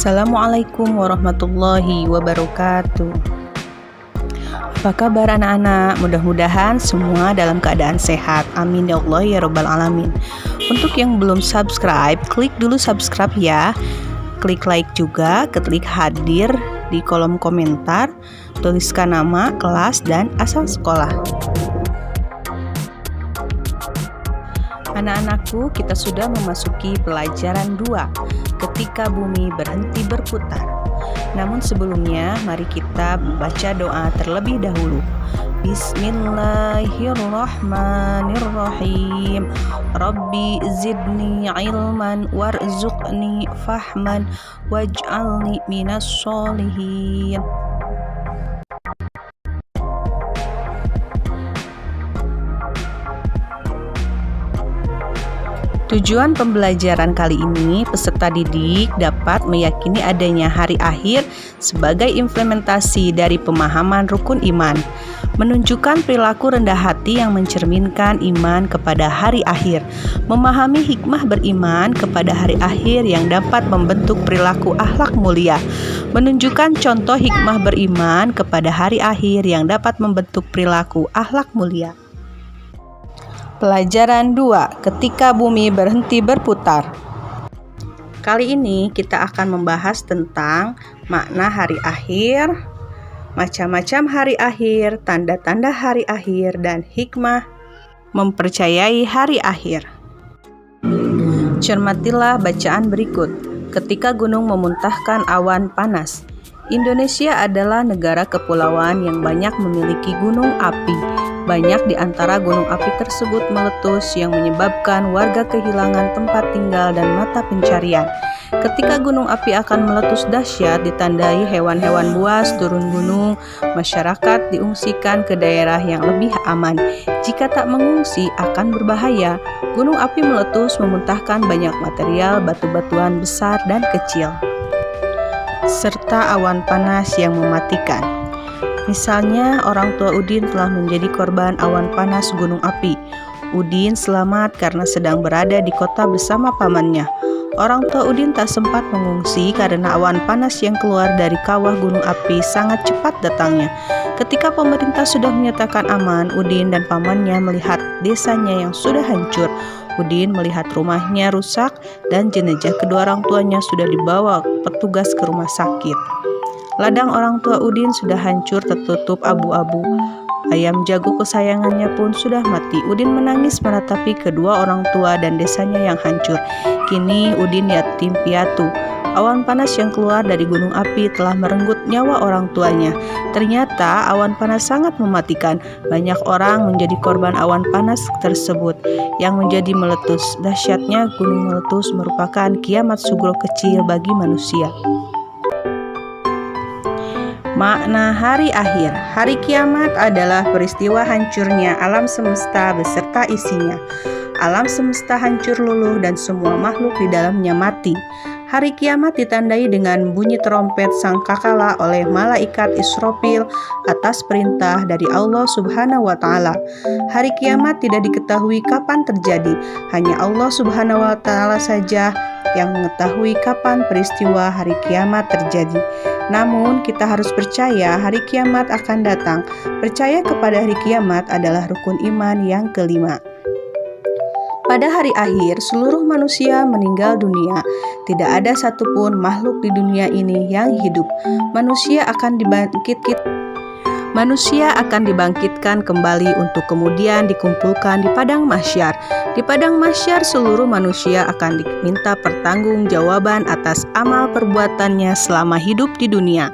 Assalamualaikum warahmatullahi wabarakatuh. Apa kabar anak-anak? Mudah-mudahan semua dalam keadaan sehat. Amin ya Allah ya Rabbal Alamin. Untuk yang belum subscribe, klik dulu subscribe ya. Klik like juga, klik hadir di kolom komentar. Tuliskan nama, kelas, dan asal sekolah. Anak-anakku, kita sudah memasuki pelajaran 2, ketika bumi berhenti berputar. Namun sebelumnya, mari kita membaca doa terlebih dahulu. Bismillahirrahmanirrahim. Rabbi zidni ilman warzuqni fahman waj'alni minas sholihin. Tujuan pembelajaran kali ini, peserta didik dapat meyakini adanya hari akhir sebagai implementasi dari pemahaman rukun iman, menunjukkan perilaku rendah hati yang mencerminkan iman kepada hari akhir, memahami hikmah beriman kepada hari akhir yang dapat membentuk perilaku akhlak mulia, menunjukkan contoh hikmah beriman kepada hari akhir yang dapat membentuk perilaku akhlak mulia. Pelajaran 2, ketika bumi berhenti berputar. Kali ini kita akan membahas tentang makna hari akhir, macam-macam hari akhir, tanda-tanda hari akhir, dan hikmah mempercayai hari akhir. Cermatilah bacaan berikut. Ketika gunung memuntahkan awan panas. Indonesia adalah negara kepulauan yang banyak memiliki gunung api. Banyak di antara gunung api tersebut meletus yang menyebabkan warga kehilangan tempat tinggal dan mata pencarian. Ketika gunung api akan meletus dahsyat ditandai hewan-hewan buas turun gunung, masyarakat diungsikan ke daerah yang lebih aman. Jika tak mengungsi akan berbahaya. Gunung api meletus memuntahkan banyak material batu-batuan besar dan kecil, serta awan panas yang mematikan. Misalnya, orang tua Udin telah menjadi korban awan panas gunung api. Udin selamat karena sedang berada di kota bersama pamannya. Orang tua Udin tak sempat mengungsi karena awan panas yang keluar dari kawah gunung api sangat cepat datangnya. Ketika pemerintah sudah menyatakan aman, Udin dan pamannya melihat desanya yang sudah hancur. Udin melihat rumahnya rusak dan jenazah kedua orang tuanya sudah dibawa petugas ke rumah sakit. Ladang orang tua Udin sudah hancur tertutup abu-abu. Ayam jago kesayangannya pun sudah mati. Udin menangis meratapi kedua orang tua dan desanya yang hancur. Kini Udin yatim piatu. Awan panas yang keluar dari gunung api telah merenggut nyawa orang tuanya. Ternyata awan panas sangat mematikan. Banyak orang menjadi korban awan panas tersebut yang menjadi meletus. Dahsyatnya gunung meletus merupakan kiamat sugro kecil bagi manusia. Makna hari akhir. Hari kiamat adalah peristiwa hancurnya alam semesta beserta isinya. Alam semesta hancur luluh dan semua makhluk di dalamnya mati. Hari kiamat ditandai dengan bunyi trompet sangkakala oleh malaikat Israfil atas perintah dari Allah Subhanahu wa Ta'ala. Hari kiamat tidak diketahui kapan terjadi, hanya Allah Subhanahu wa Ta'ala saja yang mengetahui kapan peristiwa hari kiamat terjadi. Namun kita harus percaya hari kiamat akan datang. Percaya kepada hari kiamat adalah rukun iman yang kelima. Pada hari akhir, seluruh manusia meninggal dunia. Tidak ada satupun makhluk di dunia ini yang hidup. Manusia akan dibangkitkan kembali untuk kemudian dikumpulkan di padang mahsyar. Di padang mahsyar, seluruh manusia akan diminta pertanggungjawaban atas amal perbuatannya selama hidup di dunia.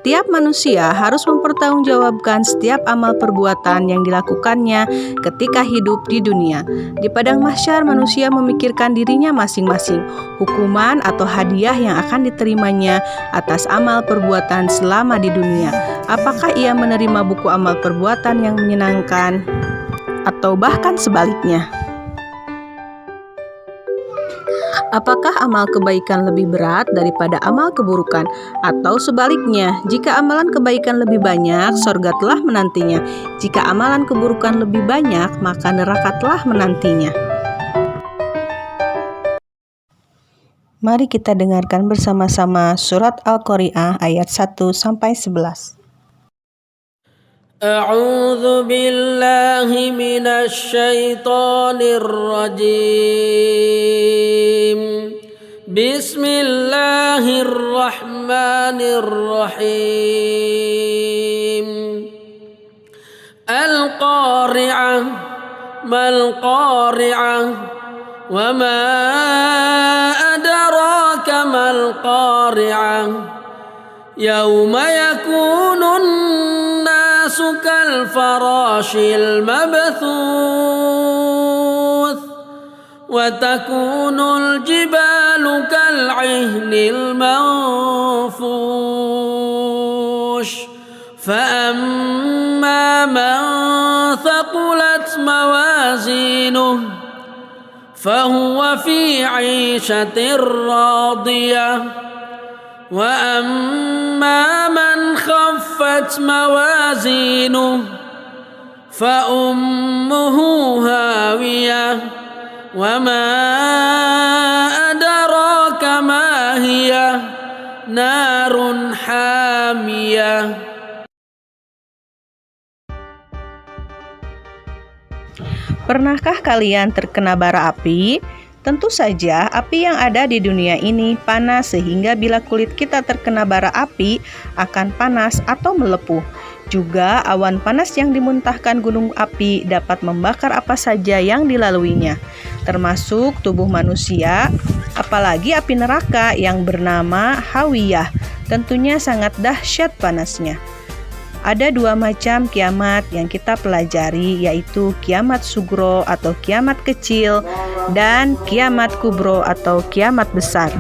Tiap manusia harus mempertanggungjawabkan setiap amal perbuatan yang dilakukannya ketika hidup di dunia. Di padang mahsyar, manusia memikirkan dirinya masing-masing, hukuman atau hadiah yang akan diterimanya atas amal perbuatan selama di dunia. Apakah ia menerima buku amal perbuatan yang menyenangkan atau bahkan sebaliknya? Apakah amal kebaikan lebih berat daripada amal keburukan? Atau sebaliknya, jika amalan kebaikan lebih banyak, surga telah menantinya. Jika amalan keburukan lebih banyak, maka neraka telah menantinya. Mari kita dengarkan bersama-sama surat Al-Qari'ah ayat 1-11. A'udzu billahi minasy syaithanir rajim. Bismillahirrahmanirrahim. Al-Qari'ah mal Qari'ah wa ma adraka mal Qari'ah. Yauma yakunun nasu kal farashil mabthuth wa takunul jibalu kal ihnil manfush fa amma man thaqulat mawazinuhu fahuwa fi 'ishatir radiyah wa amma man khaffat mawazinuhu fa ummuhu hawiyah wa ma adraka ma hiya narun hamiyah. Pernahkah kalian terkena bara api? Tentu saja api yang ada di dunia ini panas sehingga bila kulit kita terkena bara api akan panas atau melepuh. Juga awan panas yang dimuntahkan gunung api dapat membakar apa saja yang dilaluinya, termasuk tubuh manusia, apalagi api neraka yang bernama hawiyah. Tentunya sangat dahsyat panasnya. Ada dua macam kiamat yang kita pelajari, yaitu kiamat sugro atau kiamat kecil dan kiamat kubro atau kiamat besar.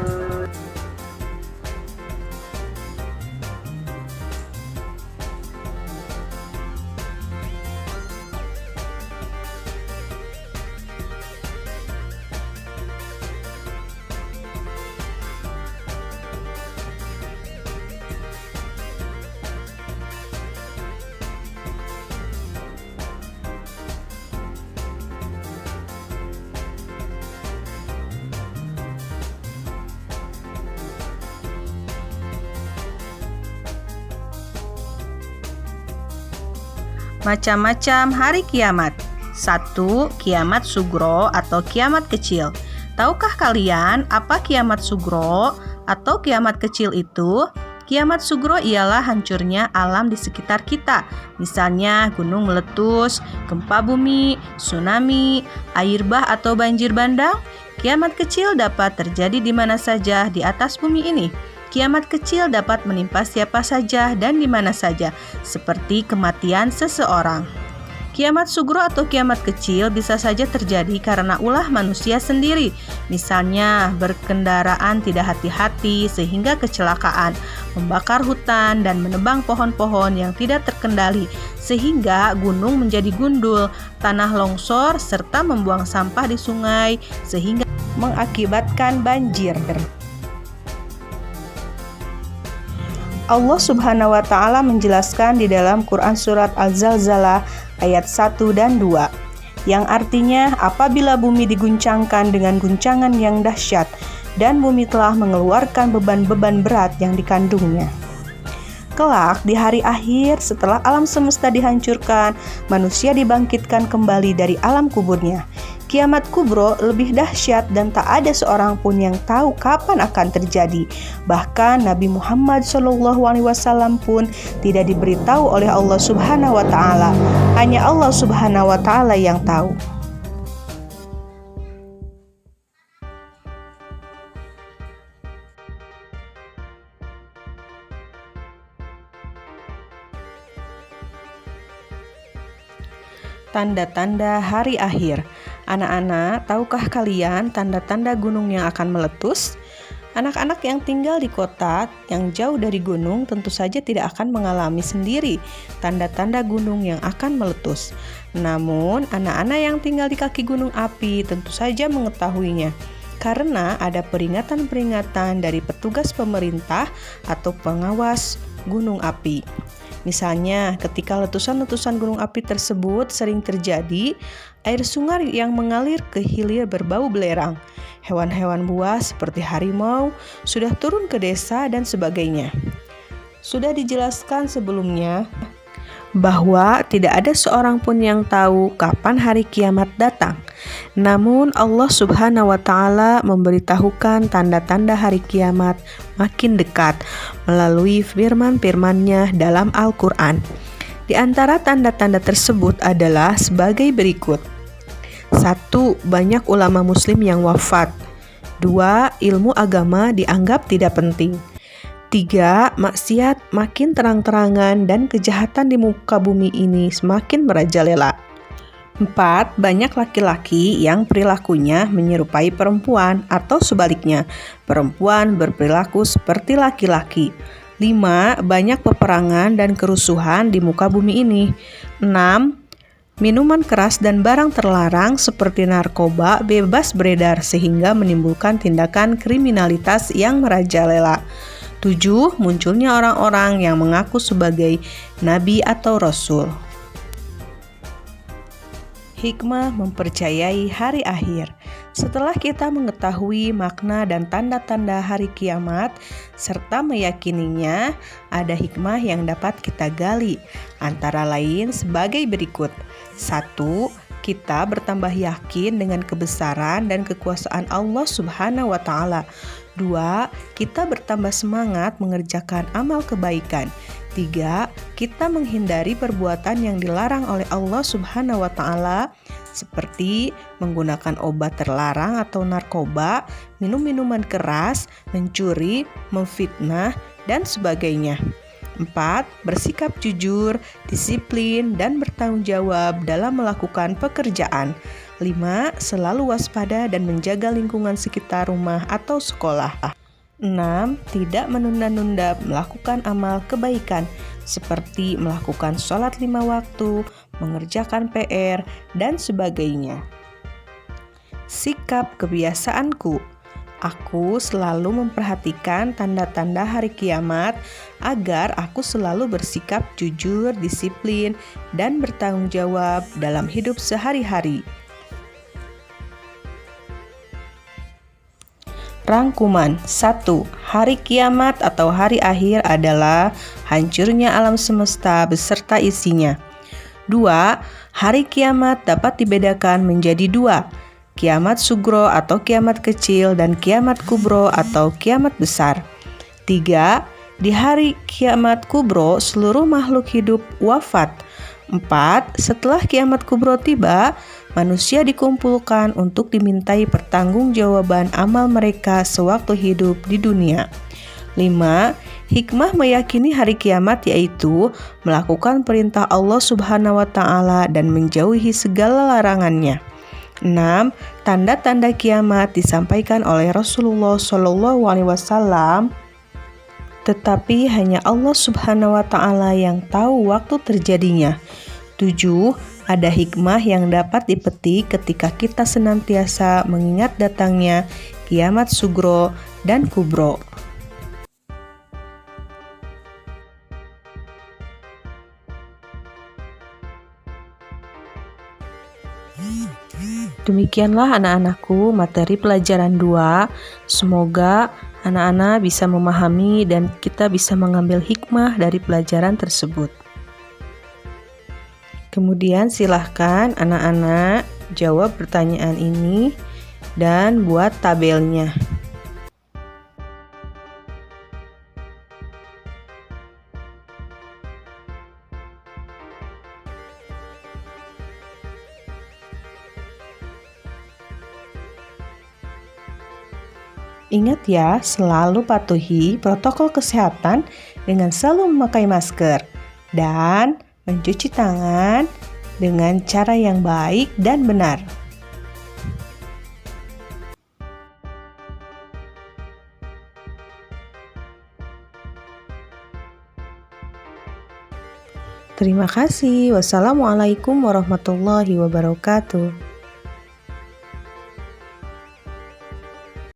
Macam-macam hari kiamat. 1. Kiamat sugro atau kiamat kecil. Tahukah kalian apa kiamat sugro atau kiamat kecil itu? Kiamat sugro ialah hancurnya alam di sekitar kita. Misalnya gunung meletus, gempa bumi, tsunami, air bah atau banjir bandang. Kiamat kecil dapat terjadi di mana saja di atas bumi ini. Kiamat kecil dapat menimpa siapa saja dan di mana saja, seperti kematian seseorang. Kiamat sugro atau kiamat kecil bisa saja terjadi karena ulah manusia sendiri. Misalnya berkendaraan tidak hati-hati sehingga kecelakaan, membakar hutan dan menebang pohon-pohon yang tidak terkendali sehingga gunung menjadi gundul, tanah longsor serta membuang sampah di sungai sehingga mengakibatkan banjir. Allah Subhanahu wa Ta'ala menjelaskan di dalam Quran Surat Al-Zalzalah ayat 1 dan 2, yang artinya apabila bumi diguncangkan dengan guncangan yang dahsyat dan bumi telah mengeluarkan beban-beban berat yang dikandungnya. Kelak di hari akhir setelah alam semesta dihancurkan, manusia dibangkitkan kembali dari alam kuburnya. Kiamat kubro lebih dahsyat dan tak ada seorang pun yang tahu kapan akan terjadi. Bahkan Nabi Muhammad SAW pun tidak diberitahu oleh Allah Subhanahu wa Ta'ala. Hanya Allah Subhanahu wa Ta'ala yang tahu. Tanda-tanda hari akhir. Anak-anak, tahukah kalian tanda-tanda gunung yang akan meletus? Anak-anak yang tinggal di kota yang jauh dari gunung tentu saja tidak akan mengalami sendiri tanda-tanda gunung yang akan meletus. Namun, anak-anak yang tinggal di kaki gunung api tentu saja mengetahuinya, karena ada peringatan-peringatan dari petugas pemerintah atau pengawas gunung api. Misalnya, ketika letusan-letusan gunung api tersebut sering terjadi, air sungai yang mengalir ke hilir berbau belerang. Hewan-hewan buas seperti harimau sudah turun ke desa dan sebagainya. Sudah dijelaskan sebelumnya bahwa tidak ada seorang pun yang tahu kapan hari kiamat datang. Namun Allah Subhanahu wa Ta'ala memberitahukan tanda-tanda hari kiamat makin dekat melalui firman-firman-Nya dalam Al-Quran. Di antara tanda-tanda tersebut adalah sebagai berikut. 1. Banyak ulama muslim yang wafat. 2. Ilmu agama dianggap tidak penting. 3. Maksiat makin terang-terangan dan kejahatan di muka bumi ini semakin merajalela. 4. Banyak laki-laki yang perilakunya menyerupai perempuan atau sebaliknya, perempuan berperilaku seperti laki-laki. 5. Banyak peperangan dan kerusuhan di muka bumi ini. 6. Minuman keras dan barang terlarang seperti narkoba bebas beredar sehingga menimbulkan tindakan kriminalitas yang merajalela. 7. Munculnya orang-orang yang mengaku sebagai nabi atau rasul. Hikmah mempercayai hari akhir. Setelah kita mengetahui makna dan tanda-tanda hari kiamat serta meyakininya, ada hikmah yang dapat kita gali, antara lain sebagai berikut. 1. Kita bertambah yakin dengan kebesaran dan kekuasaan Allah Subhanahu wa Ta'ala. 2. Kita bertambah semangat mengerjakan amal kebaikan. 3. Kita menghindari perbuatan yang dilarang oleh Allah Subhanahu wa Ta'ala seperti menggunakan obat terlarang atau narkoba, minum minuman keras, mencuri, memfitnah, dan sebagainya. 4. Bersikap jujur, disiplin, dan bertanggung jawab dalam melakukan pekerjaan. 5. Selalu waspada dan menjaga lingkungan sekitar rumah atau sekolah. 6. Tidak menunda-nunda melakukan amal kebaikan seperti melakukan sholat 5 waktu, mengerjakan PR, dan sebagainya. Sikap kebiasaanku. Aku selalu memperhatikan tanda-tanda hari kiamat agar aku selalu bersikap jujur, disiplin, dan bertanggung jawab dalam hidup sehari-hari. Rangkuman. 1. Hari kiamat atau hari akhir adalah hancurnya alam semesta beserta isinya. 2. Hari kiamat dapat dibedakan menjadi 2. Kiamat sugro atau kiamat kecil dan kiamat kubro atau kiamat besar. 3. Di hari kiamat kubro seluruh makhluk hidup wafat. 4. Setelah kiamat kubro tiba, manusia dikumpulkan untuk dimintai pertanggungjawaban amal mereka sewaktu hidup di dunia. 5. Hikmah meyakini hari kiamat yaitu melakukan perintah Allah Subhanahu wa Ta'ala dan menjauhi segala larangannya. 6. Tanda-tanda kiamat disampaikan oleh Rasulullah SAW, tetapi hanya Allah Subhanahu wa Ta'ala yang tahu waktu terjadinya. 7. Ada hikmah yang dapat dipetik ketika kita senantiasa mengingat datangnya kiamat sugro dan kubro. Demikianlah anak-anakku materi pelajaran 2. Semoga anak-anak bisa memahami dan kita bisa mengambil hikmah dari pelajaran tersebut. Kemudian silahkan anak-anak jawab pertanyaan ini dan buat tabelnya. Ingat ya, selalu patuhi protokol kesehatan dengan selalu memakai masker dan mencuci tangan dengan cara yang baik dan benar. Terima kasih. Wassalamualaikum warahmatullahi wabarakatuh.